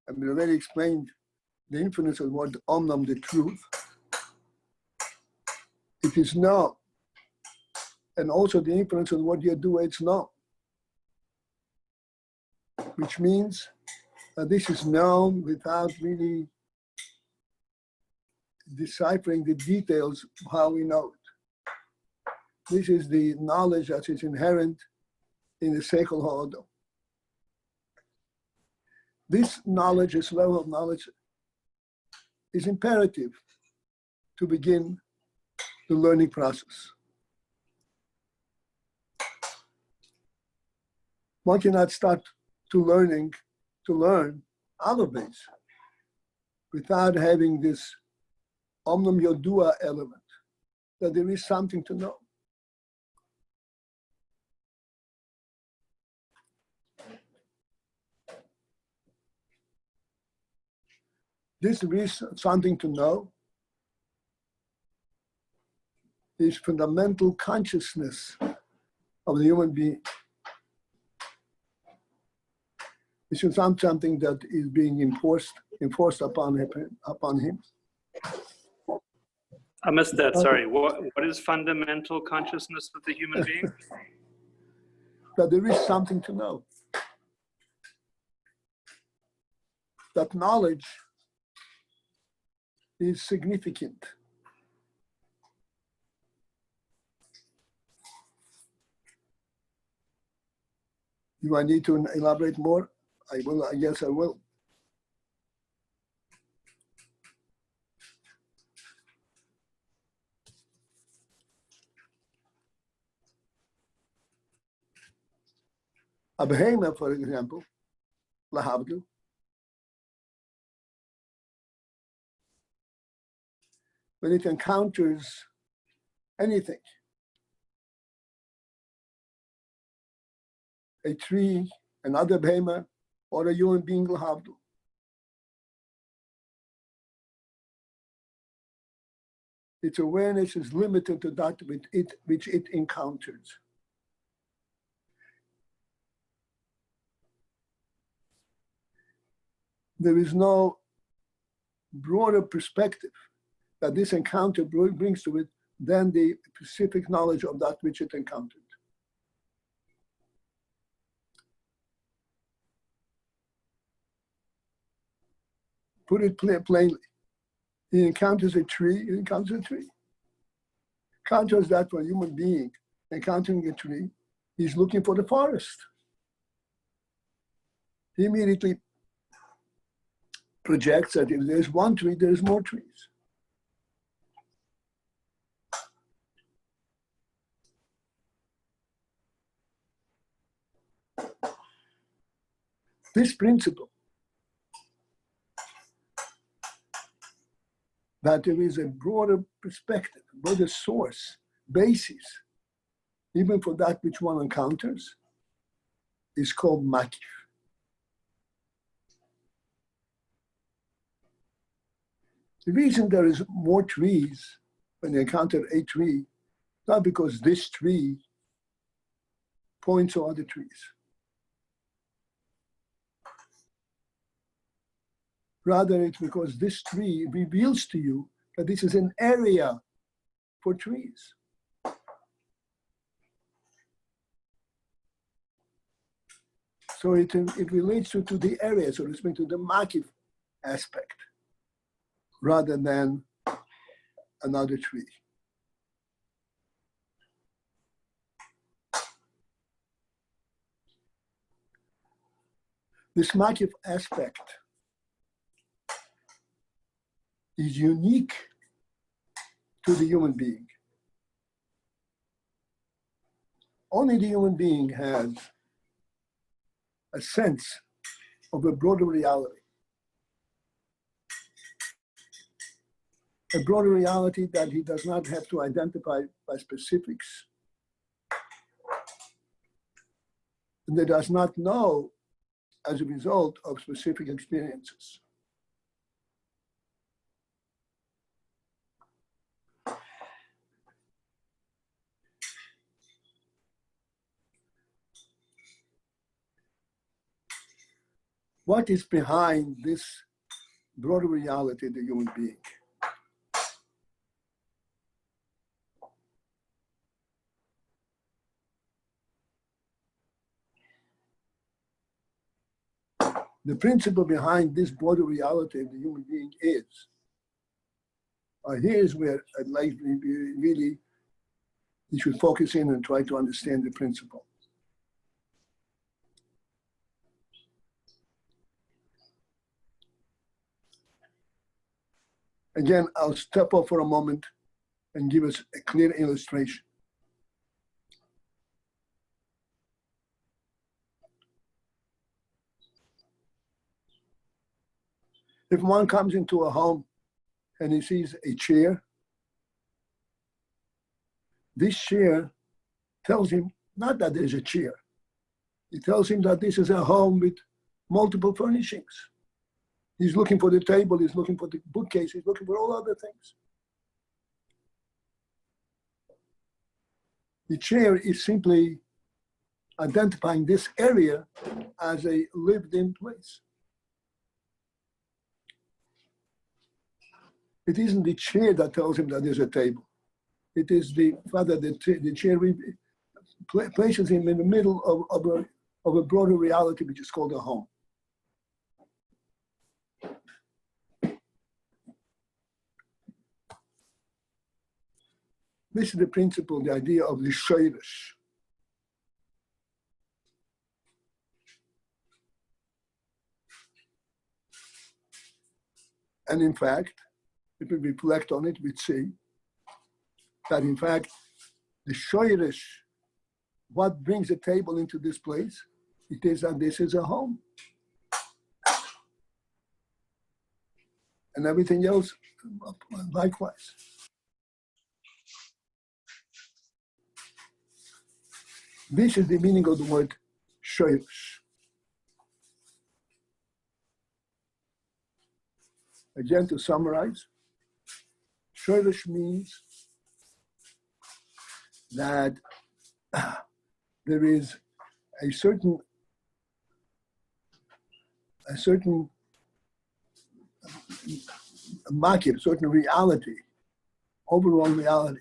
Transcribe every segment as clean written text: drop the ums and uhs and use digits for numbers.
and we already explained the influence of the word omnam, the truth. It is known. And also the influence of what you do, it's known. Which means that this is known without really deciphering the details of how we know it. This is the knowledge that is inherent in the Seichel Ha'odom. This knowledge, this level of knowledge, is imperative to begin the learning process. One cannot start to learn always without having this omnam yodua element, that there is something to know. This is something to know is fundamental consciousness of the human being. This is not something that is being enforced upon him. I missed that, sorry. What is fundamental consciousness of the human being? That there is something to know. That knowledge is significant. Do I need to elaborate more? I will, I guess I will. A behemoth, for example, lahavdu, when it encounters anything, a tree, another behemoth, or a human being, lahavdu, its awareness is limited to that which it encounters. There is no broader perspective that this encounter brings to it than the specific knowledge of that which it encountered. Put it plainly. He encounters a tree, he encounters a tree. Contrast that for a human being encountering a tree, he's looking for the forest. He immediately projects that if there's one tree, there's more trees. This principle, that there is a broader perspective, broader source, basis, even for that which one encounters, is called makif. The reason there is more trees when you encounter a tree, not because this tree points to other trees. Rather, it's because this tree reveals to you that this is an area for trees. So it relates to the area, so to speak, to the makif aspect, rather than another tree. This makif aspect is unique to the human being. Only the human being has a sense of a broader reality. A broader reality that he does not have to identify by specifics. And that does not know as a result of specific experiences. What is behind this broader reality of the human being? The principle behind this broader reality of the human being is, here's where I'd like really, you should focus in and try to understand the principle. Again, I'll step off for a moment and give us a clear illustration. If one comes into a home and he sees a chair, this chair tells him not that there's a chair. It tells him that this is a home with multiple furnishings. He's looking for the table, he's looking for the bookcase, he's looking for all other things. The chair is simply identifying this area as a lived-in place. It isn't the chair that tells him that there's a table. It is the fact that the chair places him in the middle of a broader reality, which is called a home. This is the principle, the idea of the shoirish. And in fact, if we reflect on it, we'd see that in fact, the shoirish, what brings the table into this place, it is that this is a home. And everything else, likewise. This is the meaning of the word shoirish. Again, to summarize, shoirish means that there is a certain market, certain reality, overall reality,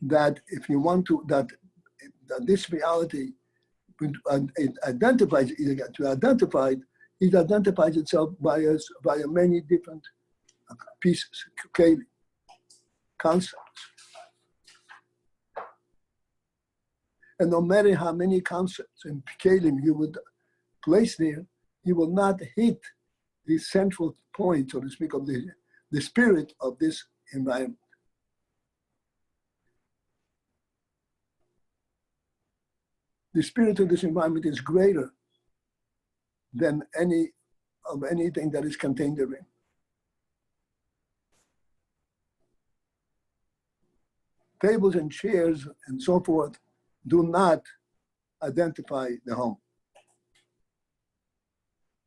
that if you want to, that this reality, it identifies itself by many different pieces, concepts. And no matter how many concepts and kelim you would place there, you will not hit the central point, so to speak, of the spirit of this environment. The spirit of this environment is greater than anything that is contained therein. Tables and chairs and so forth do not identify the home.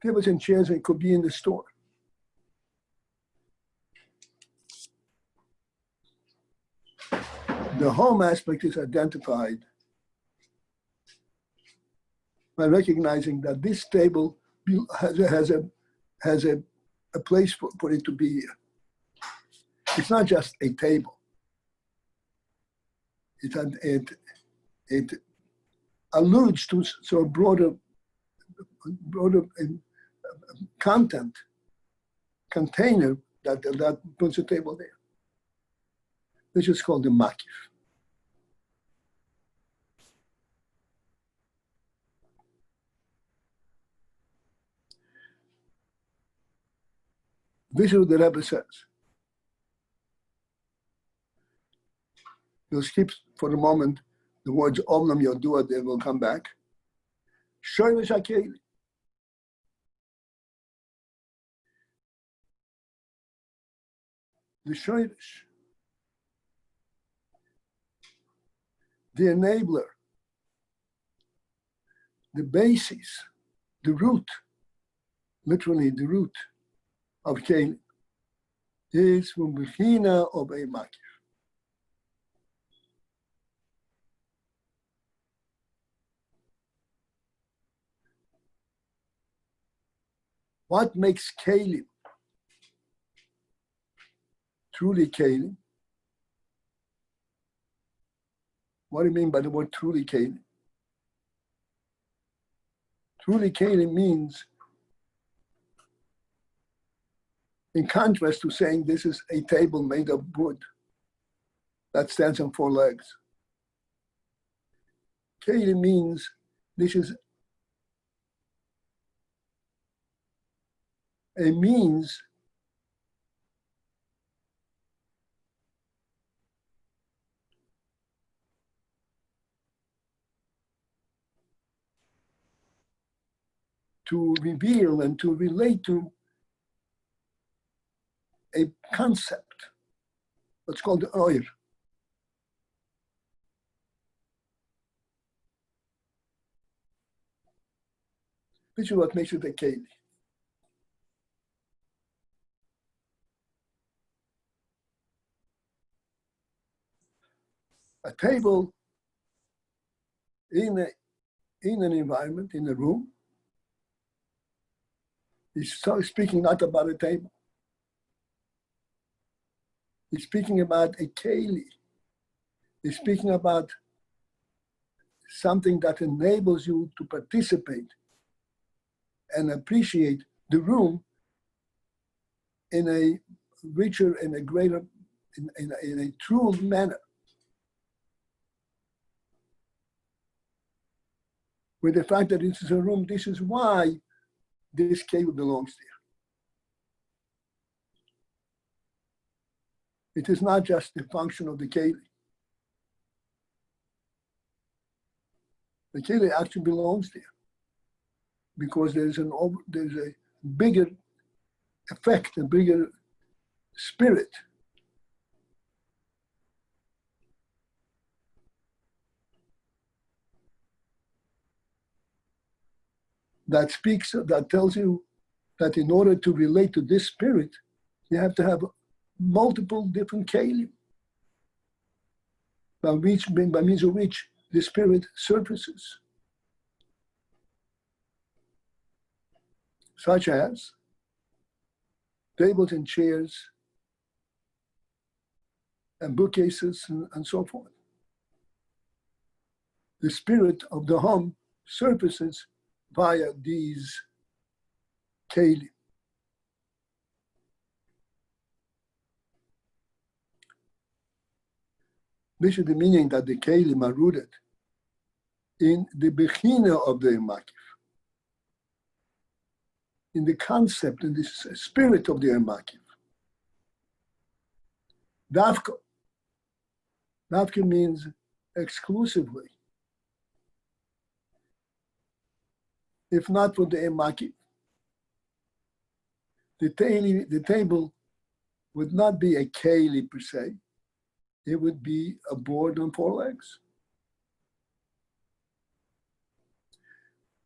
Tables and chairs, it could be in the store. The home aspect is identified by recognizing that this table has a place for it to be here. It's not just a table. It alludes to a broader content, container that puts a table there. This is called the makif. This is what the Rebbe says. We'll skip for the moment the words Omnam Yodua, they will come back. Shoirish HaKelim. The Shoirish, the enabler, the basis, the root, literally the root of Kelim, is from Bechina of a Makif. What makes kelim truly kelim? What do you mean by the word truly kelim? Truly kelim means, in contrast to saying this is a table made of wood that stands on 4 legs. Kelim means this is a means to reveal and to relate to a concept, what's called the AYIN. This is what makes it a keli. A table in an environment, in a room, is speaking not about a table. He's speaking about a keli. He's speaking about something that enables you to participate and appreciate the room in a richer and a greater, in a true manner. With the fact that this is a room, this is why this keli belongs there. It is not just the function of the keli. The keli actually belongs there because there's a bigger effect, a bigger spirit that tells you that in order to relate to this spirit, you have to have multiple different kelim by means of which the spirit surfaces, such as tables and chairs and bookcases and so forth. The spirit of the home surfaces via these kelim. This is the meaning that the kelim are rooted in the bechina of the makif, in the concept, in the spirit of the makif. Dafka. Dafka means exclusively. If not for the makif, the table would not be a keli per se. It would be a board on 4 legs.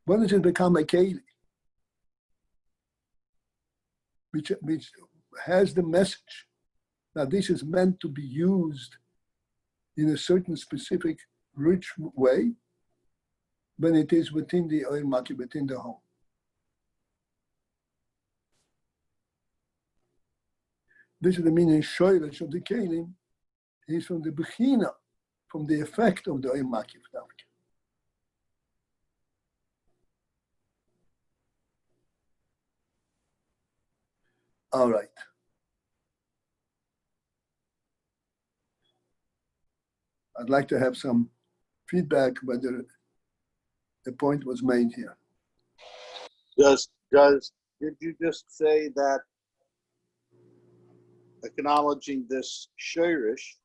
When does it become a keli? Which has the message that this is meant to be used in a certain specific rich way when it is within the makif, within the home. This is the meaning shoylish of the kelim. Is from the bechina, from the effect of the makif. All right. I'd like to have some feedback whether the point was made here. Did you just say that acknowledging this shirish,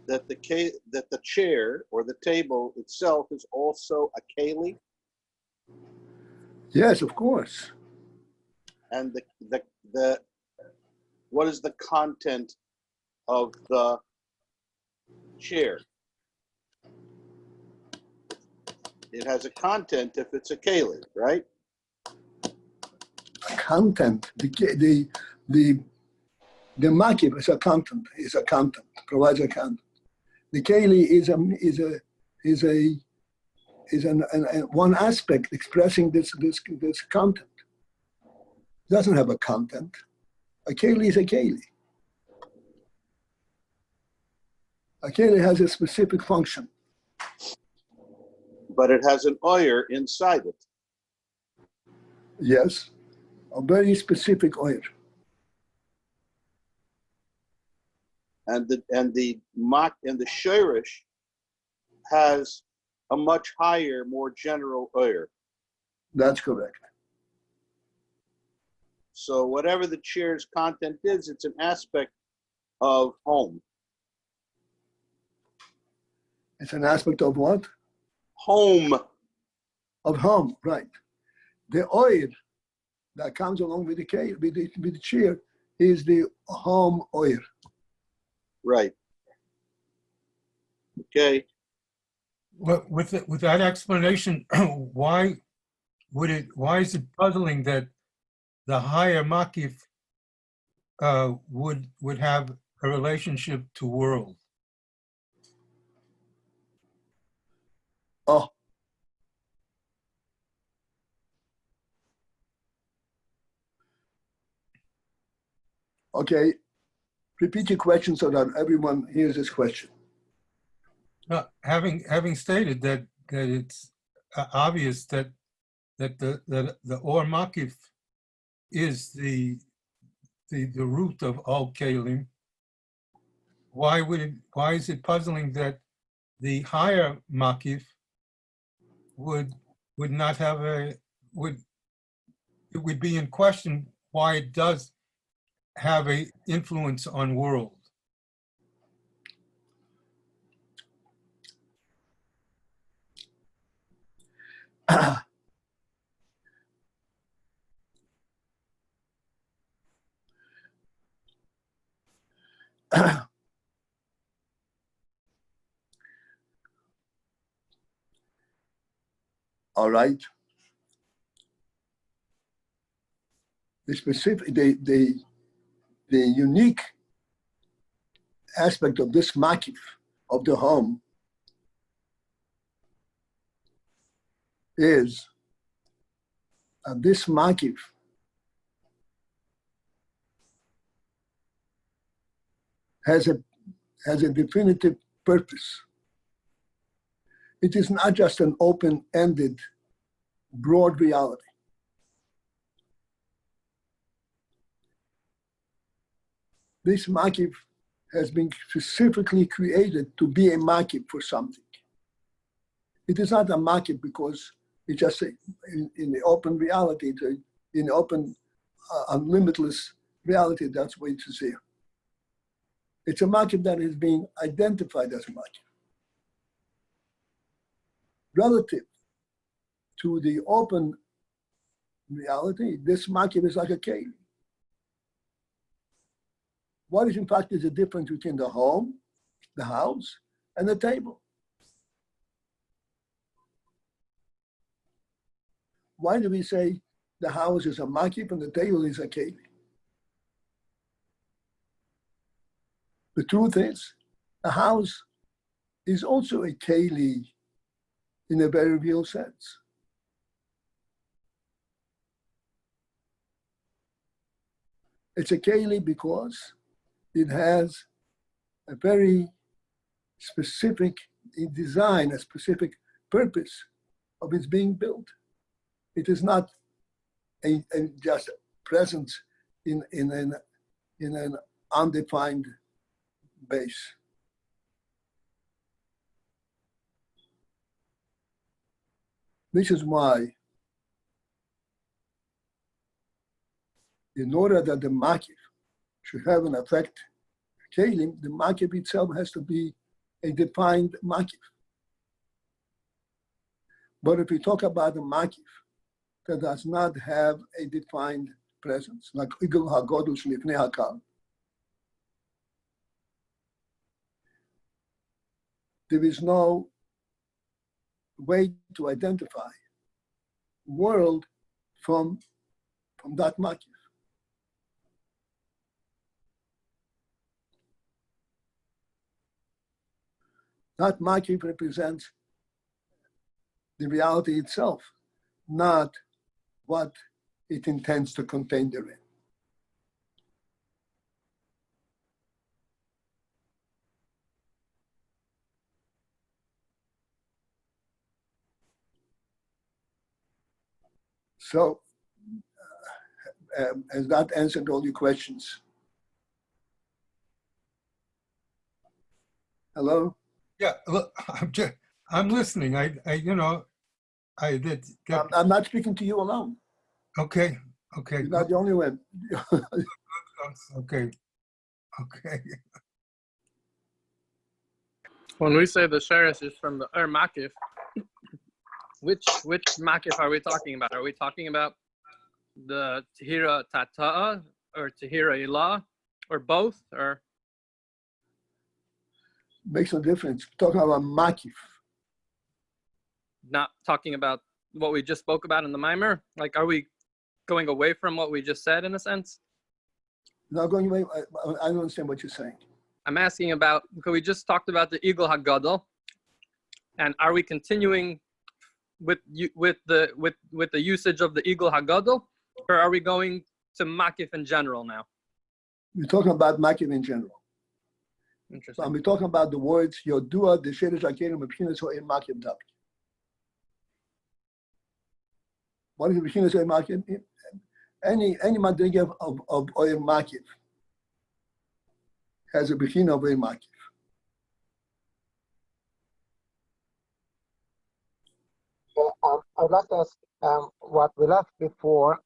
that the chair or the table itself is also a keli? Yes, of course. And the what is the content of the chair? It has a content if it's a keli, right? Content. The makif is a content. Provides a content. The keli is one aspect expressing this content. doesn't have a content. A keli is a keli. A keli has a specific function. But it has an oyer inside it. Yes, a very specific oil. And the shirish has a much higher, more general oyer. That's correct. So whatever the chair's content is, it's an aspect of home. It's an aspect of what? Home. Of home, right. The oil that comes along with the chair is the home oil. Right. Okay. Well, with that explanation, why is it puzzling that the higher makif would have a relationship to world? Oh. Okay. Repeat your question so that everyone hears this question. Having stated that it's obvious that the or makif is the root of all kalim, why is it puzzling that the higher makif would not have it would be in question why it does have a influence on world? All right. The unique aspect of this makif of the home is this makif has a definitive purpose. It is not just an open-ended, broad reality. This makif has been specifically created to be a makif for something. It is not a makif because it's just in the open reality, in the open, limitless reality, that's what it is here. It's a makif that is being identified as a makif. Relative to the open reality, this makif is like a keli. What is in fact is the difference between the home, the house, and the table? Why do we say the house is a makif and the table is a keli? The truth is, the house is also a keli in a very real sense. It's a keli because it has a very specific design, a specific purpose of its being built. It is not just a presence in an undefined base. This is why, in order that the makif should have an effect, kelim, the makif itself has to be a defined makif. But if we talk about a makif that does not have a defined presence, like igul hagodol shlifnei hakal, there is no way to identify world from that makif. That makif represents the reality itself, not what it intends to contain therein. So, has that answered all your questions? Hello? Yeah, look, I'm listening. I'm not speaking to you alone. Okay, You're not the only one. okay. When we say the sherish is from the makif, which makif are we talking about? Are we talking about the Tahira Tata'a or Tahira Ilah or both? Or Makes no difference. We're talking about makif. not talking about what we just spoke about in the mimer? Like, are we going away from what we just said in a sense? Not going away. I don't understand what you're saying. I'm asking about, because we just talked about the Igul HaGadol, and are we continuing with the usage of the Igul HaGadol, or are we going to makif in general now? We're talking about makif in general. Interesting. And we're talking about the words Yodua, the Sherish Akerim, B'chinas Ho'im Makif Dab. What is the B'chinas Ho'im Makif? Any madriga of Ho'im Makif has a B'china of Ho'im Makif. I'd like to ask what we left before.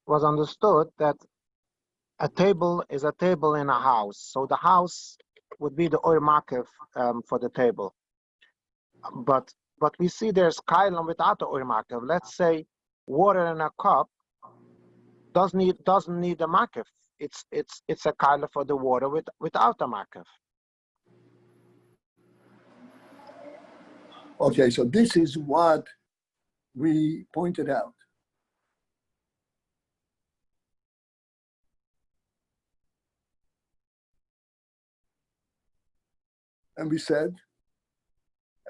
Was understood that a table is a table in a house. So the house would be the oil marker for the table. But we see there's kailam without the oil marker. Let's say water in a cup doesn't need a marker. It's a kailam for the water without a marker. Okay, so this is what we pointed out. And we said,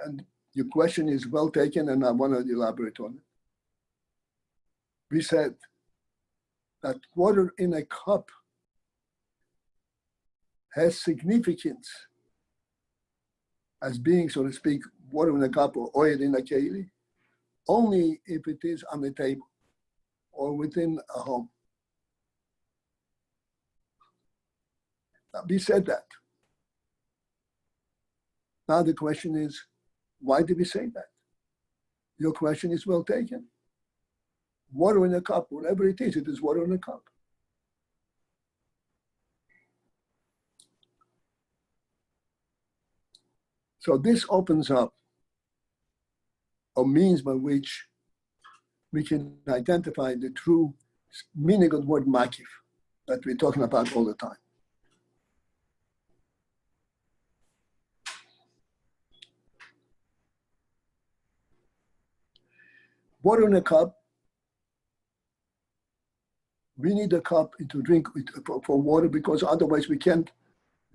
and your question is well taken, and I want to elaborate on it. We said that water in a cup has significance as being, so to speak, water in a cup or oil in a keli, only if it is on the table or within a home. Now, we said that. Now the question is, why did we say that? Your question is well taken. Water in a cup, whatever it is water in a cup. So this opens up a means by which we can identify the true meaning of the word makif that we're talking about all the time. Water in a cup, we need a cup to drink for water because otherwise we can't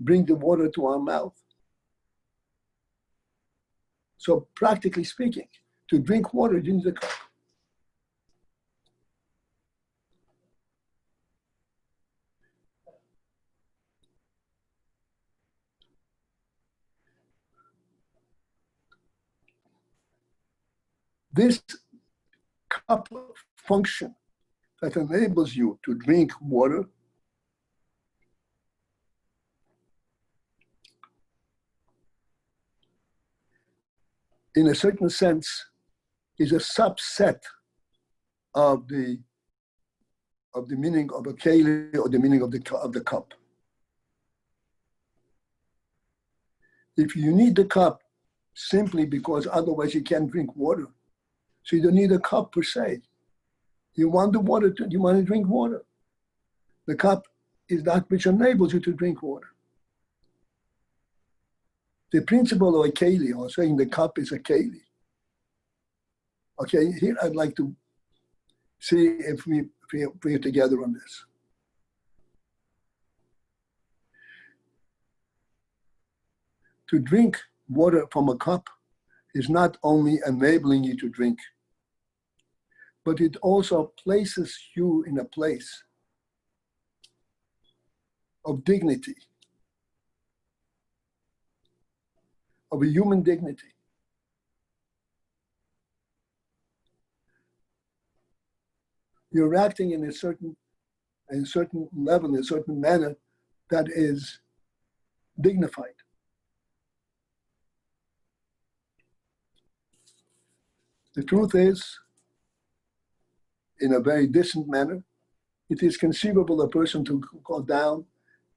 bring the water to our mouth. So practically speaking, to drink water, you need a cup. This cup function that enables you to drink water in a certain sense is a subset of the meaning of a keli or the meaning of the cup. If you need the cup simply because otherwise you can't drink water, so you don't need a cup per se. You want the water, you want to drink water. The cup is that which enables you to drink water. The principle of a keli, or saying the cup is a keli. Okay, here I'd like to see if we're together on this. To drink water from a cup is not only enabling you to drink, but it also places you in a place of dignity, of a human dignity. You're acting in a certain level, in a certain manner that is dignified. The truth is, in a very distant manner, it is conceivable a person to go down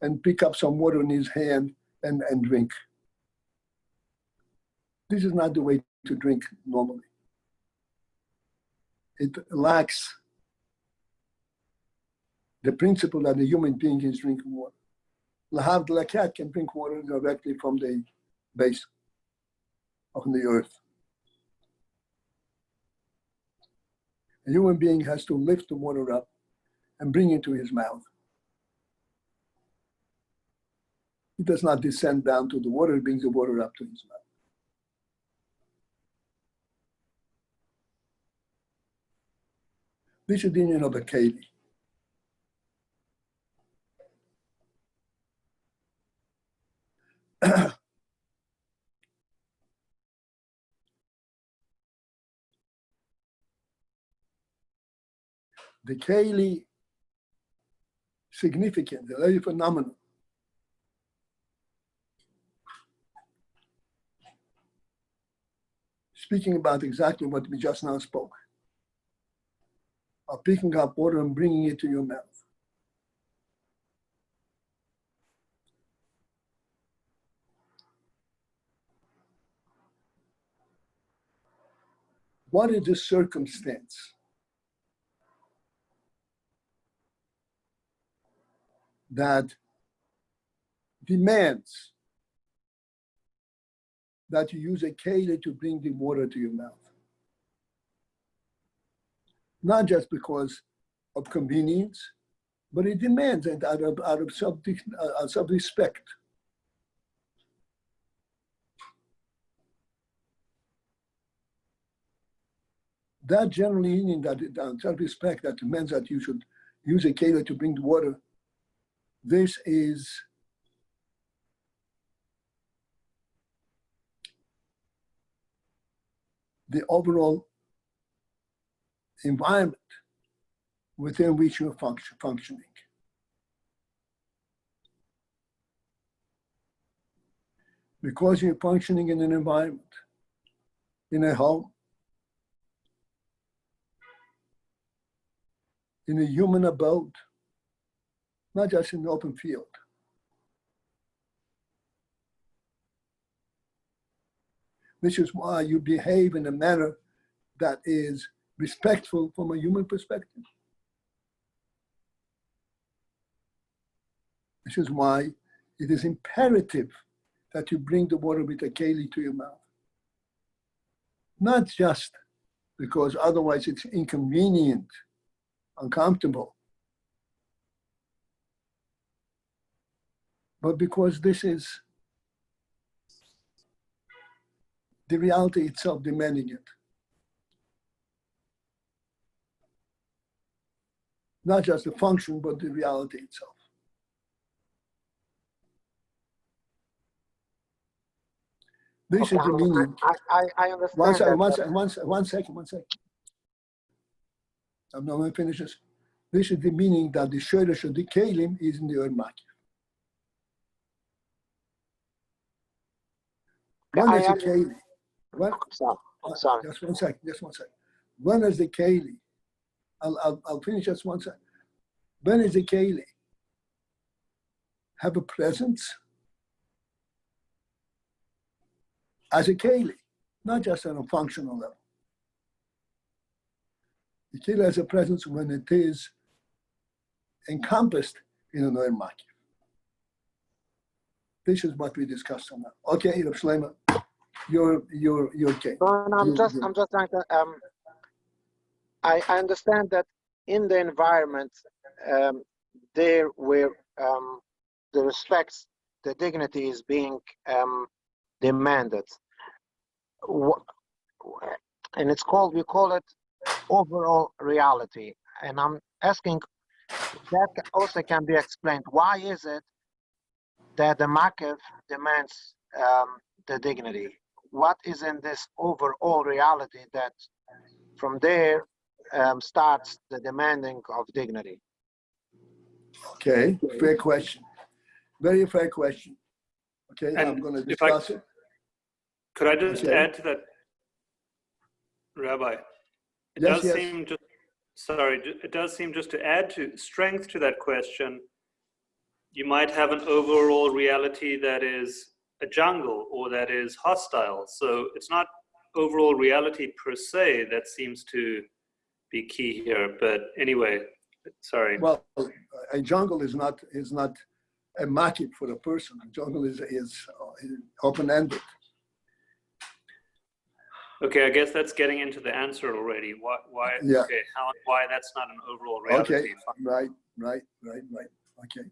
and pick up some water in his hand and drink. This is not the way to drink normally. It lacks the principle that a human being is drinking water. Lahavdil, a cat can drink water directly from the base of the earth. A human being has to lift the water up and bring it to his mouth. He does not descend down to the water, he brings the water up to his mouth. This is the union of a keli. The keli significant, the very phenomenal. Speaking about exactly what we just now spoke, of picking up water and bringing it to your mouth. What is the circumstance that demands that you use a keli to bring the water to your mouth? Not just because of convenience, but it demands it out of self-respect. That generally meaning that self-respect that demands that you should use a keli to bring the water, this is the overall environment within which you're functioning. Because you're functioning in an environment, in a home, in a human abode, not just in the open field. This is why you behave in a manner that is respectful from a human perspective. This is why it is imperative that you bring the water with a keli to your mouth. Not just because otherwise it's inconvenient, uncomfortable, but because this is the reality itself demanding it. Not just the function, but the reality itself. This is the meaning. I understand. One second. I'm not going to finish this. This is the meaning that the shoresh of the kelim is in the Or Makif. When is the keli? Sorry. Just one second. When is the keli? I'll finish just one second. When is the keli? Have a presence as a keli, not just on a functional level. The keli has a presence when it is encompassed in an Or Makif. This is what we discussed on that. Okay, Reb Shlomo, your case. No, I'm just trying to. I understand that in the environment, there where the respects, the dignity is being demanded, and we call it overall reality. And I'm asking if that also can be explained. Why is it that the Makif demands the dignity? What is in this overall reality that from there starts the demanding of dignity? Okay, fair question. Very fair question. Okay, And I'm going to if I- discuss it. Could I just Okay. add to that, Rabbi? It Yes, does yes. seem just, sorry, it does seem just to add to strength to that question, you might have an overall reality that is a jungle or that is hostile. So it's not overall reality per se that seems to be key here. But anyway, sorry. Well, a jungle is not a market for a person. A jungle is open-ended. Okay, I guess that's getting into the answer already. Why? Yeah. Okay, how and why that's not an overall reality. Okay, right. Okay.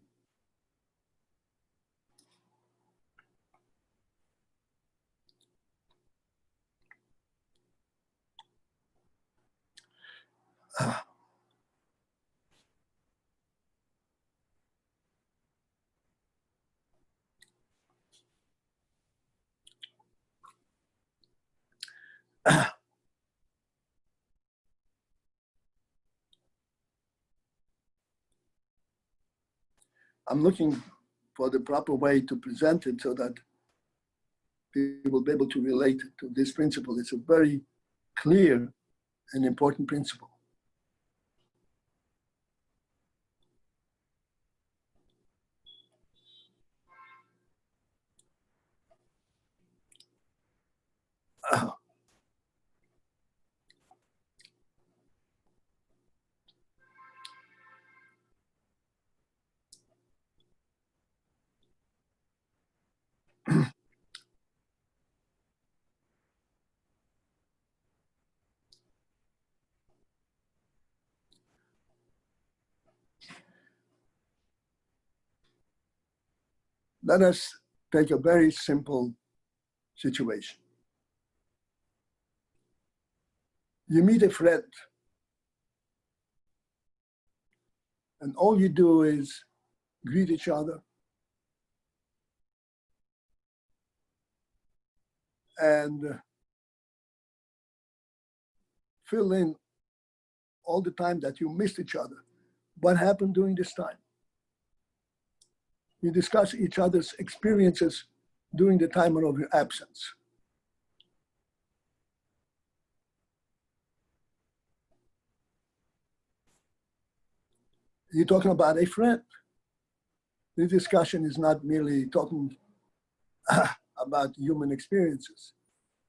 I'm looking for the proper way to present it so that people will be able to relate to this principle. It's a very clear and important principle. Let us take a very simple situation. You meet a friend, and all you do is greet each other and fill in all the time that you missed each other. What happened during this time? You discuss each other's experiences during the time of your absence. You're talking about a friend. The discussion is not merely talking about human experiences.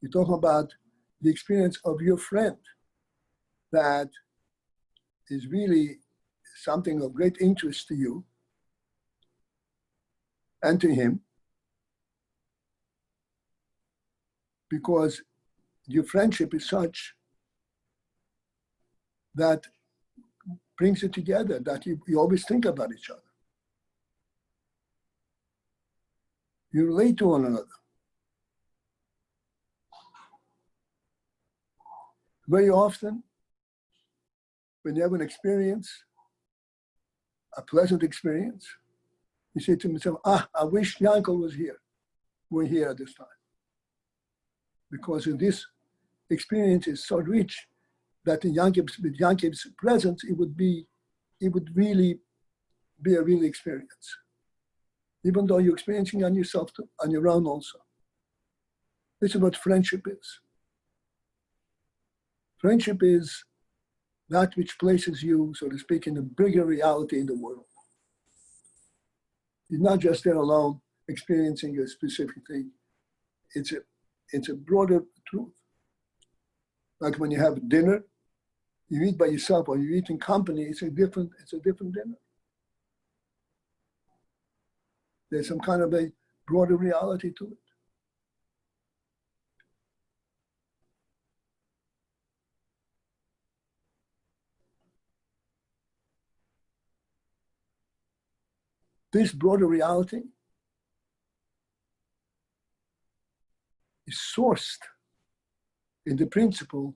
You're talking about the experience of your friend that is really something of great interest to you and to him, because your friendship is such that brings it together, that you always think about each other. You relate to one another. Very often, when you have an experience, a pleasant experience, you say to yourself, I wish Yankel was here. We're here at this time. Because in this experience is so rich that with Yankel's presence, it would really be a real experience. Even though you're experiencing on yourself, on your own also. This is what friendship is. Friendship is that which places you, so to speak, in a bigger reality in the world. You're not just there alone experiencing a specific thing. It's a broader truth. Like when you have dinner, you eat by yourself or you eat in company, it's a different dinner. There's some kind of a broader reality to it. This broader reality is sourced in the principle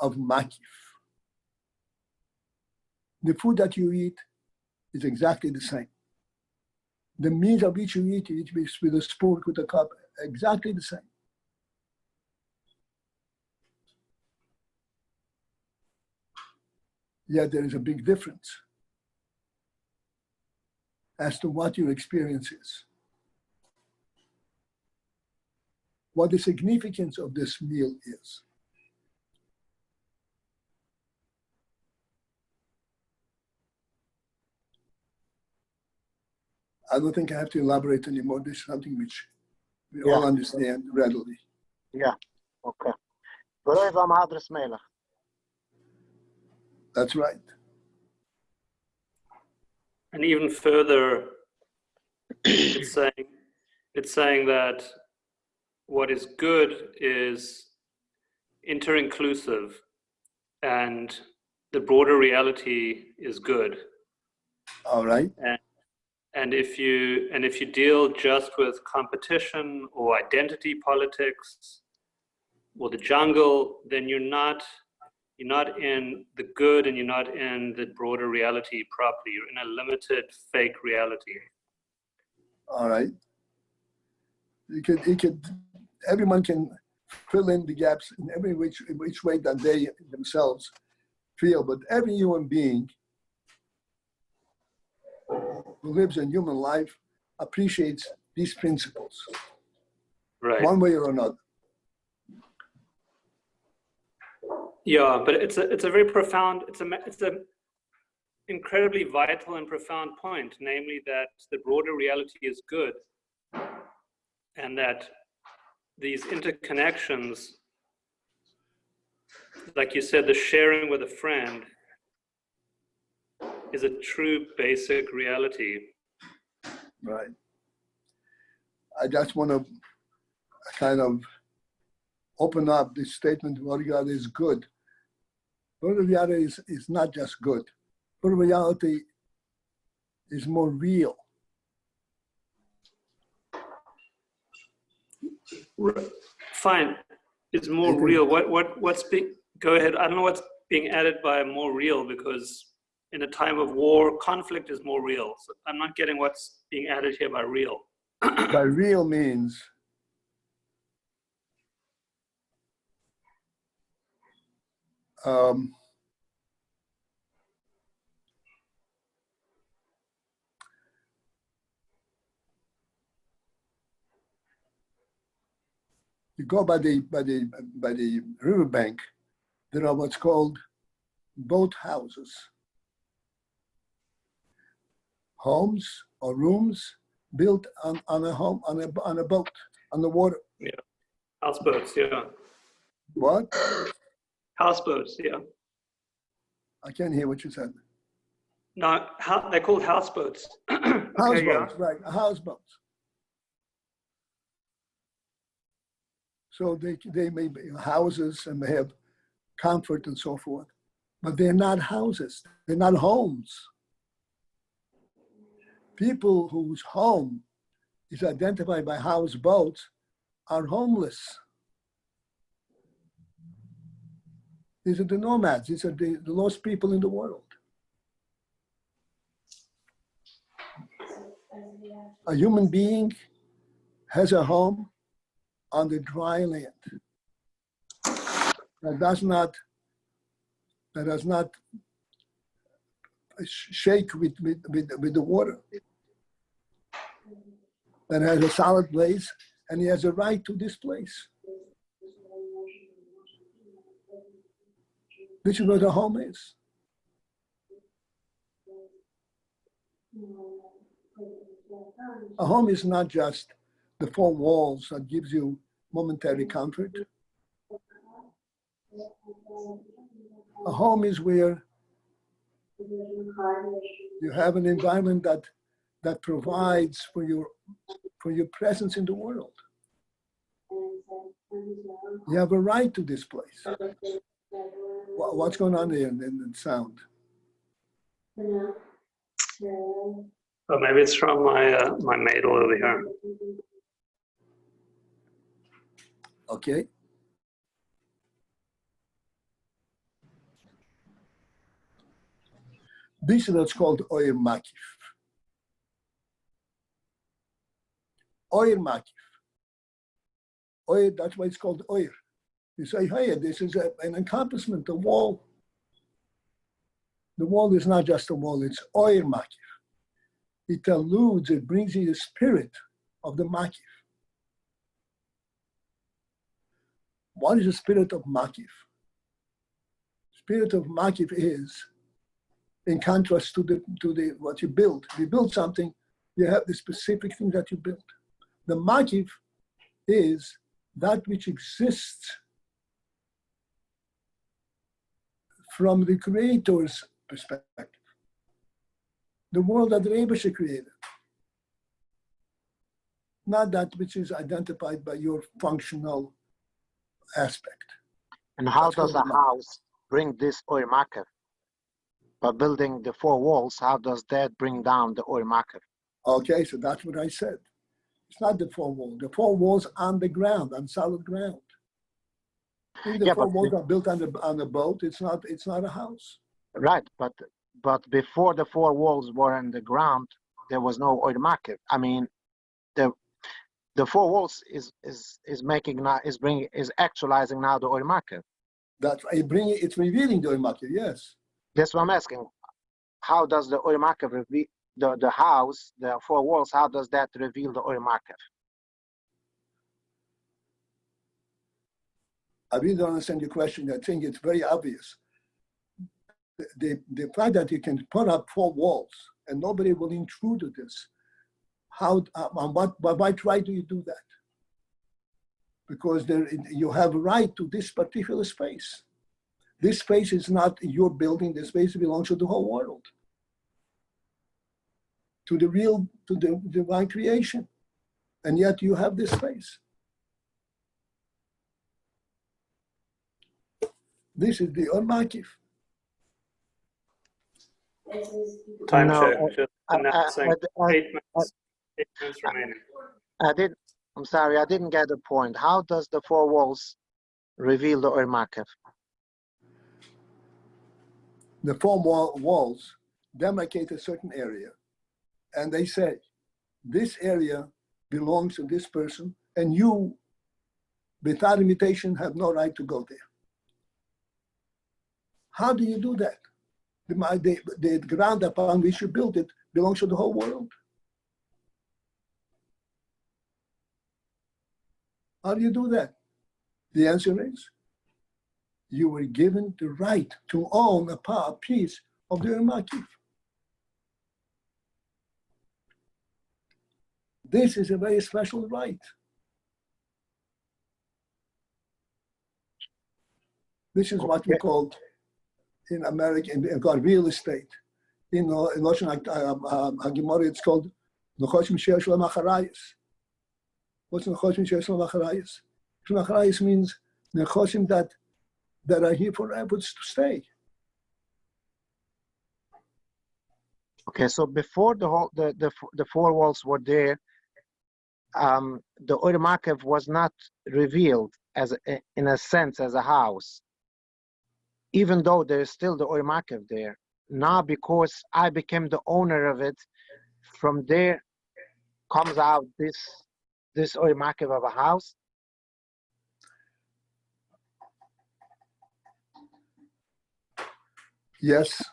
of makif. The food that you eat is exactly the same. The means of which you eat with a spoon, with a cup, exactly the same. Yet there is a big difference as to what your experience is. What the significance of this meal is. I don't think I have to elaborate anymore. This is something which we all understand readily. Yeah, okay. ולא יבוא מהדרס מלך. That's right. And even further, it's saying that what is good is inter-inclusive, and the broader reality is good. All right. And if you deal just with competition or identity politics or the jungle, then you're not in the good, and you're not in the broader reality properly. You're in a limited fake reality. All right. Everyone can fill in the gaps in every which way that they themselves feel, but every human being who lives a human life appreciates these principles, Right. one way or another. Yeah, but it's a very profound, it's a incredibly vital and profound point, namely that the broader reality is good, and that these interconnections, like you said, the sharing with a friend is a true basic reality. Right. I just want to kind of open up this statement, what God is good. What reality is not just good. What reality is more real. Fine, it's more real. What's being, go ahead. I don't know what's being added by more real, because in a time of war, conflict is more real. So I'm not getting what's being added here by real. By real means you go by the riverbank, there are what's called boat houses, homes or rooms built on a boat on the water. Yeah, houseboats. Yeah, What? houseboats. Yeah. I can't hear what you said. No, they're called houseboats. Houseboats, right? Houseboats. So they may be houses and they have comfort and so forth, but they're not houses. They're not homes. People whose home is identified by houseboats are homeless. These are the nomads. These are the lost people in the world. A human being has a home on the dry land. That does not shake with the water. That has a solid place, and he has a right to this place. This is what a home is. A home is not just the four walls that gives you momentary comfort. A home is where you have an environment that provides for your presence in the world. You have a right to this place. What's going on there in the sound? Oh, maybe it's from my maid over here. Okay. This is what's called Oyer Makif. Oyer Makif. Oyer, that's why it's called Oyer. You say, hey, this is an encompassment, a wall. The wall is not just a wall, it's Oyer Makif. It alludes, it brings you the spirit of the Makif. What is the spirit of Makif? Spirit of Makif is, in contrast to the what you build. If you build something, you have the specific thing that you build. The Makif is that which exists from the Creator's perspective. The world that the Rebbe created. Not that which is identified by your functional aspect. And how That's does a called the house bring this Oyer Makif? By building the four walls, how does that bring down the Oyer Makif? Okay, so that's what I said. It's not the four walls. The four walls on the ground, on solid ground. If the Yeah, four but walls are built on a boat, it's not a house. right, but before the four walls were on the ground, there was no Oyer Makif. I mean, the four walls is actualizing now the Oyer Makif. That's why it's revealing the Makif, yes. That's what I'm asking. How does the Oyer Makif reveal the house, the four walls? How does that reveal the Oyer Makif? I really don't understand your question. I think it's very obvious. The fact that you can put up four walls and nobody will intrude to this. Why try do you do that? Because you have a right to this particular space. This space is not your building. This space belongs to the whole world, to the divine creation, and yet you have this space. This is the Makif. Time No, check. Just announcing 8 minutes. 8 minutes remaining. I'm sorry, I didn't get the point. How does the four walls reveal the Oyer Makif? The four walls demarcate a certain area, and they say, this area belongs to this person, and you, without invitation, have no right to go there. How do you do that? The ground upon which you build it belongs to the whole world. How do you do that? The answer is, you were given the right to own a piece of the Makif. This is a very special right. This is what we call in America, in real estate. In Lashon HaGemara, it's called Nechoshim Sheyesh Lem Acharayis. What's Nechoshim Sheyesh Lem Acharayis? Acharayis means Nechoshim that are here forever to stay. Okay, so before the four walls were there, the Oyer Makif was not revealed in a sense as a house, even though there is still the Oyer Makif there. Now, because I became the owner of it, from there comes out this Oyer Makif of a house. Yes.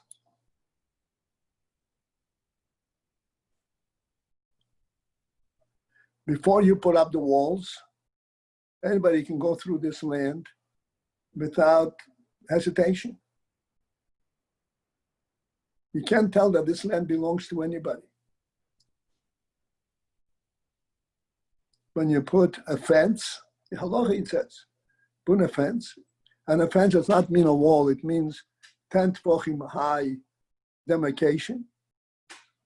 Before you put up the walls, anybody can go through this land without hesitation. You can't tell that this land belongs to anybody. When you put a fence, halacha it says, put a fence, and a fence does not mean a wall, it means 10 tefachim high demarcation,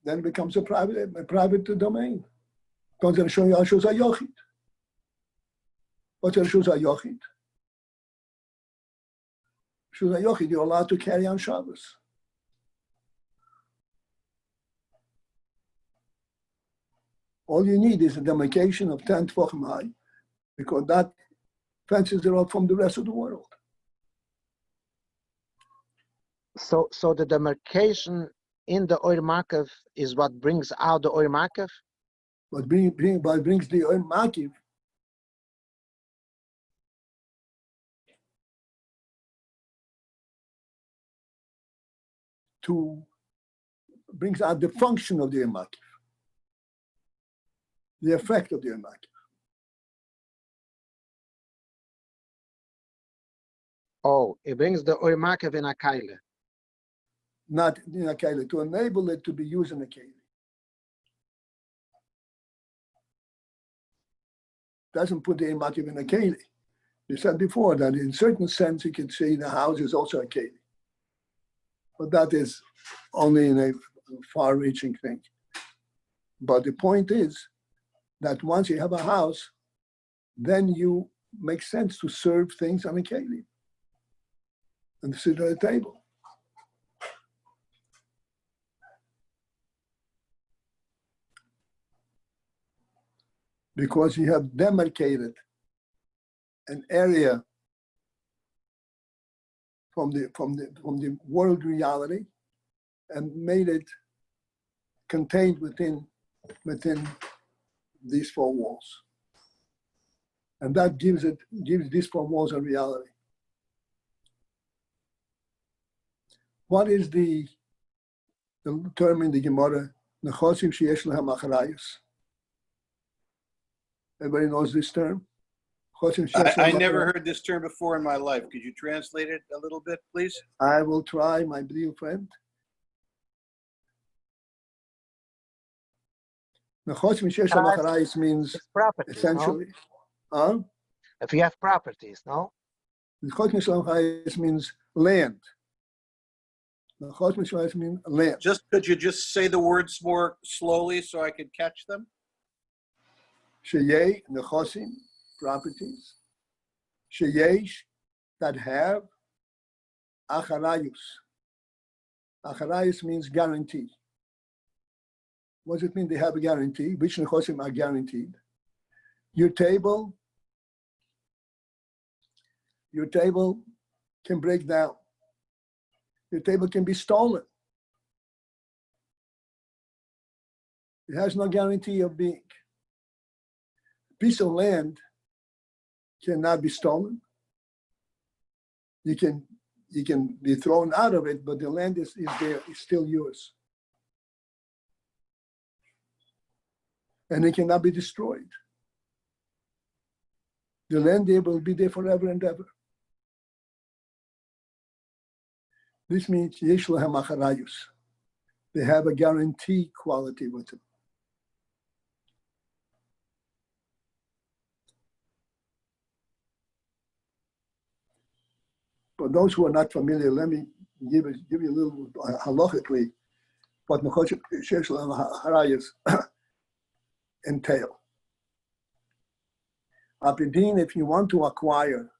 then it becomes a private domain. Comes and show you Ashuz HaYochid. What's Ashuz HaYochid? Ashuz HaYochid, you're allowed to carry on Shabbos. All you need is a demarcation of 10 tefachim high, because that fences it off from the rest of the world. So the demarcation in the oil makif is what brings out the oil makif? What brings the oil makif brings out the function of the oil makif, the effect of the oil makif. Oh, it brings the oil makif in a kaila. Not in a keli, to enable it to be used in a keli. Doesn't put the imakiv in a keli. You said before that in certain sense you can say the house is also a keli. But that is only in a far-reaching thing. But the point is that once you have a house, then you make sense to serve things on a keli and sit at a table. Because you have demarcated an area from the world reality and made it contained within these four walls. And that gives these four walls a reality. What is the term in the Gemara? Nechosim sheyesh lehem acharayus. Everybody knows this term? I never heard this term before in my life. Could you translate it a little bit, please? I will try, my dear friend. Means Properties, essentially, no? If you have properties, no? Means land. Means land. Could you just say the words more slowly so I could catch them? Sheyeh, nechosim, properties. Sheyesh, that have. Acharayus. Acharayus means guarantee. What does it mean they have a guarantee? Which nechosim are guaranteed? Your table can break down. Your table can be stolen. It has no guarantee of being. Piece of land cannot be stolen. You can be thrown out of it, but the land is there, it's still yours. And it cannot be destroyed. The land there will be there forever and ever. This means yesh lahem acharayus. They have a guarantee quality with them. For those who are not familiar, let me give you a little halachically what nechosim sheyesh lahem acharayus entail. Apidin, if you want to acquire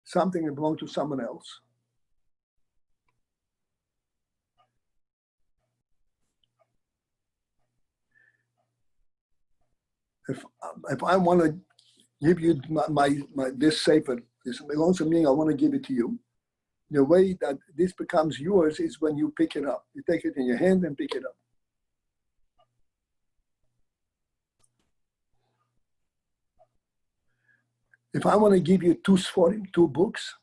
something that belongs to someone else, if I want to give you my this sefer, this belongs to me, I want to give it to you. The way that this becomes yours is when you pick it up. You take it in your hand and pick it up. If I want to give you two books,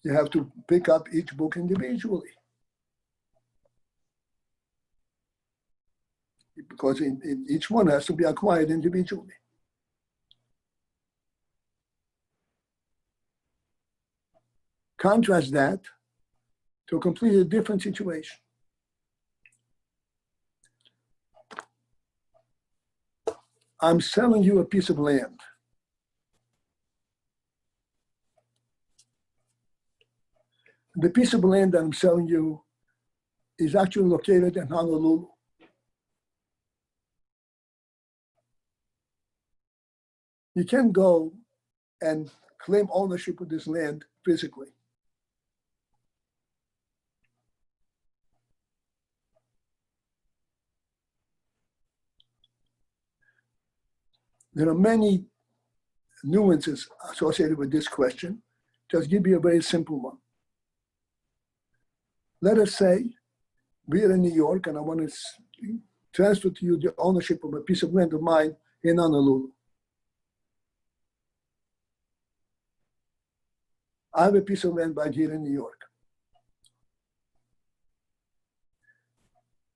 you have to pick up each book individually. Because each one has to be acquired individually. Contrast that to a completely different situation. I'm selling you a piece of land. The piece of land that I'm selling you is actually located in Honolulu. You can't go and claim ownership of this land physically. There are many nuances associated with this question. Just give you a very simple one. Let us say we're in New York and I want to transfer to you the ownership of a piece of land of mine in Honolulu. I have a piece of land right here in New York.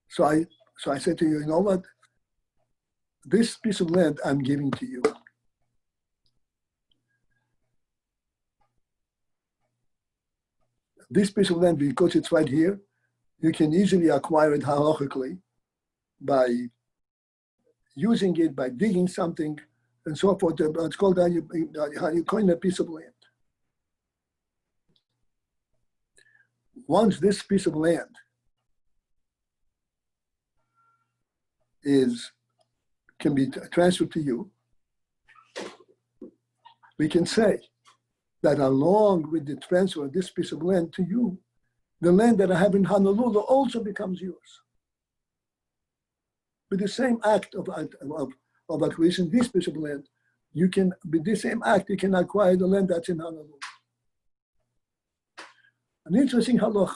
So I said to you, you know what? This piece of land I'm giving to you. This piece of land, because it's right here, you can easily acquire it halachically by using it, by digging something, and so forth. It's called how you coin a piece of land. Once this piece of land can be transferred to you, we can say that along with the transfer of this piece of land to you, the land that I have in Honolulu also becomes yours. With the same act of acquisition this piece of land, you can, with the same act, you can acquire the land that's in Honolulu. An interesting halach.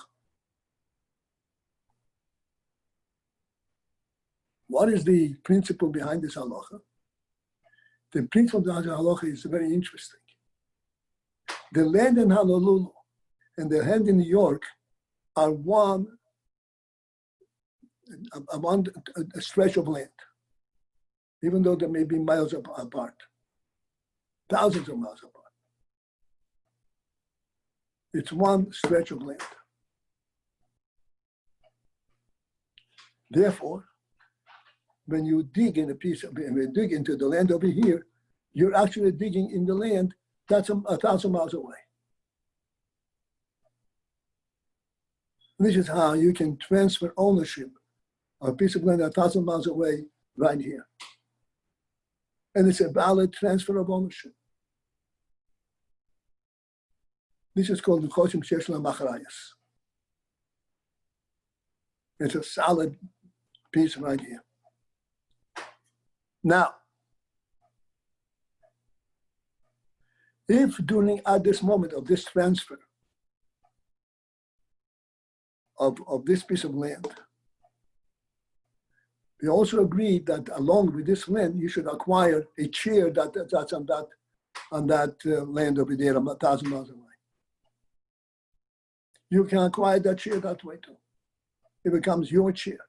What is the principle behind this halacha? The principle behind the halacha is very interesting. The land in Honolulu and the land in New York are one stretch of land, even though they may be miles apart, thousands of miles apart. It's one stretch of land. Therefore, when you dig in when you dig into the land over here, you're actually digging in the land that's 1,000 miles away. This is how you can transfer ownership of a piece of land 1,000 miles away right here. And it's a valid transfer of ownership. This is called the Choshim Shesh Macharayas. It's a solid piece right here. Now, if at this moment of this transfer of this piece of land, we also agreed that along with this land, you should acquire a chair that's on that land over there, 1,000 miles away. You can acquire that chair that way too. It becomes your chair.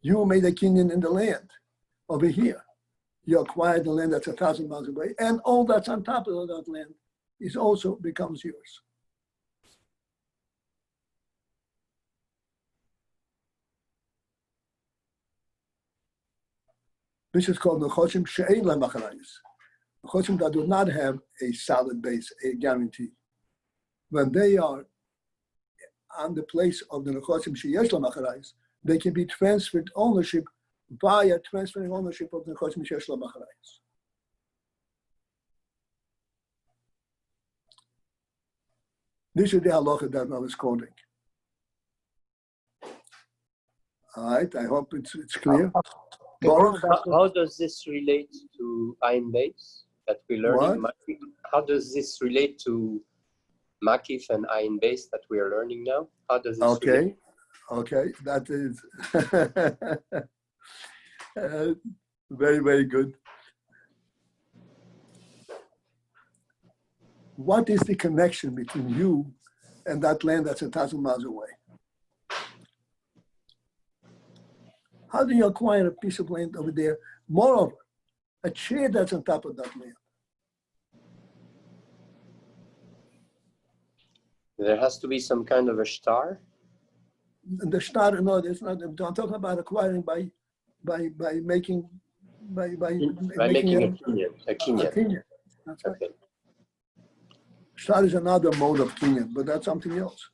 You made a kinyan in the land over here. You acquired the land that's 1,000 miles away, and all that's on top of that land is also becomes yours. This is called the Choshim She'ein La Macharayis. The Choshim that do not have a solid base, a guarantee. When they are on the place of the Choshim She'esh La Macharayis, they can be transferred ownership via transferring ownership of the Choshim She'esh La Macharayis. This is the halacha that I was quoting. All right, I hope it's clear. How does this relate to AYIN base that we learning? How does this relate to Makif and AYIN base that we are learning now? How does this relate? Okay, that is very, very good. What is the connection between you and that land that's 1,000 miles away? How do you acquire a piece of land over there? Moreover, a chair that's on top of that land. There has to be some kind of a star. And the star, no, there's not. I'm talking about acquiring by making a kinyan. A kinyan. That's right. Okay. Star is another mode of kinyan, but that's something else.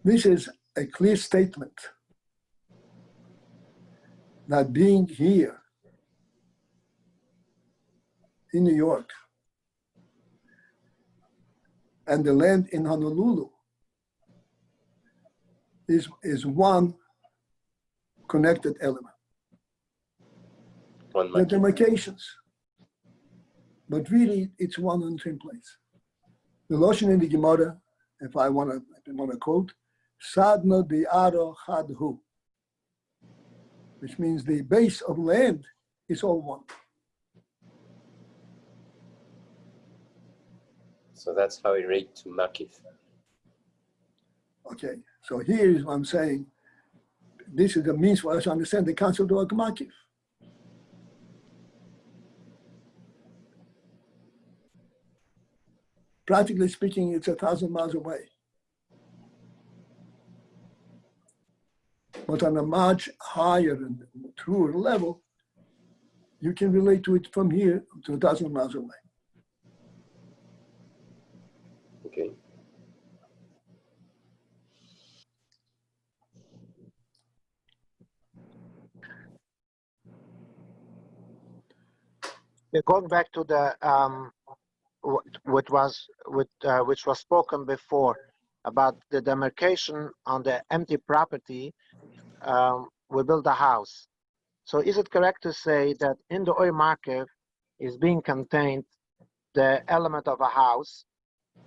This is a clear statement that being here in New York and the land in Honolulu is one connected element. One The makif. demarcations, but really it's one in the same place. The Lashon in the Gemara, if I want to quote, Sadna bi'aro chadhu, which means the base of land is all one. So that's how we relate to makif. Okay, so here is what I'm saying. This is the means for us to understand the concept of makif. Practically speaking, it's 1,000 miles away. But on a much higher and truer level, you can relate to it from here to 1,000 miles away. Okay. Going back to the which was spoken before about the demarcation on the empty property, we build a house. So is it correct to say that in the oil market is being contained the element of a house,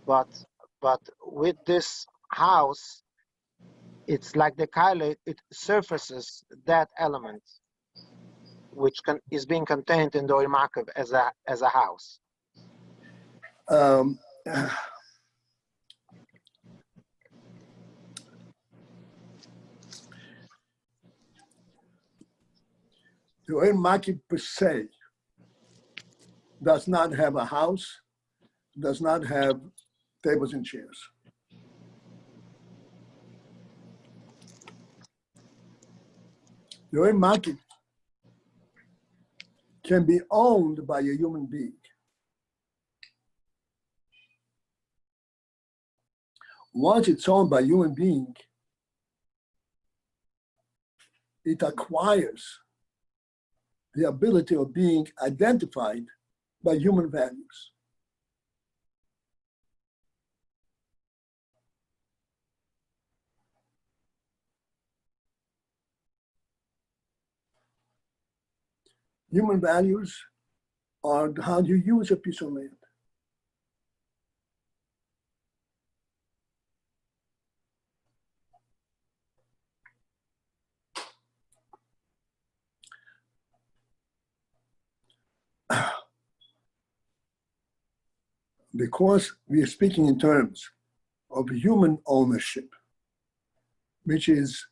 but with this house, it's like the kaila, it surfaces that element, which is being contained in the oil market as a house. The oil market per se does not have a house, does not have tables and chairs. The oil market can be owned by a human being. Once it's owned by a human being, it acquires the ability of being identified by human values. Human values are how you use a piece of land. Because we are speaking in terms of human ownership, which is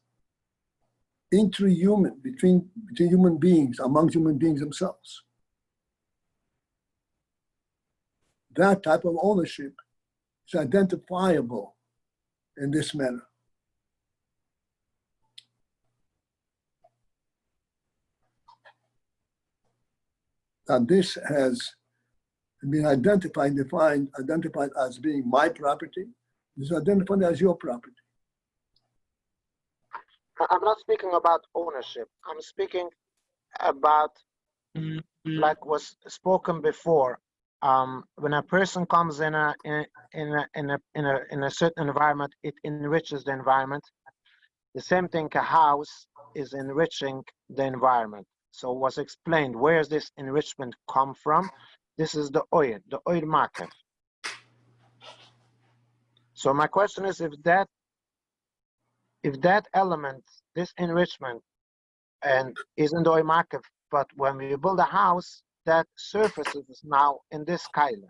intra-human, between human beings, among human beings themselves. That type of ownership is identifiable in this manner. And this has been identified as being my property. It's identified as your property. I'm not speaking about ownership. I'm speaking about, like was spoken before, when a person comes in a certain environment, it enriches the environment. The same thing, a house is enriching the environment. So it was explained, where does this enrichment come from? This is the oil market. So my question is, if that element, this enrichment, and is in the oil market, but when we build a house, that surfaces is now in this kaila.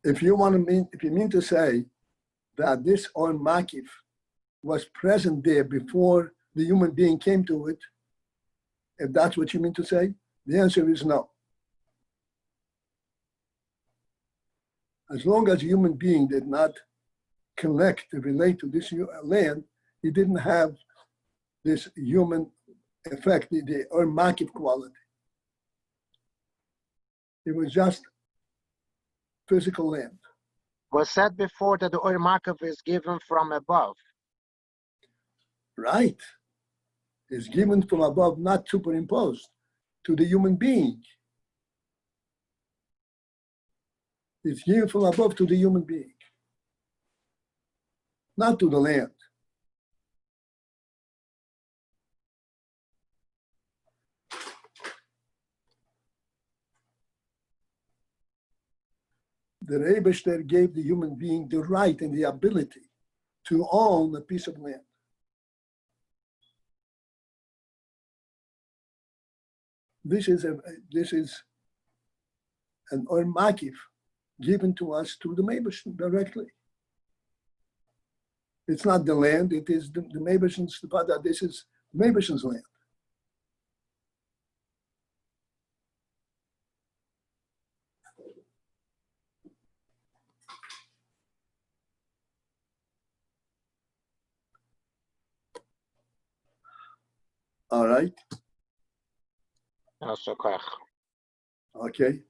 If you mean to say that this oil makif was present there before the human being came to it, if that's what you mean to say, the answer is no. As long as a human being did not connect and relate to this land, he didn't have this human effect, the oil makif quality. It was just physical land. Was said before that the oil market is given from above. Right. It's given from above, not superimposed to the human being. It's given from above to the human being, not to the land. The Rebbe gave the human being the right and the ability to own a piece of land. This is an or makif given to us through the Meibesh directly. It's not the land, it is the Meibesh's, this is Meibesh's land. All right. Yes, okay. Okay.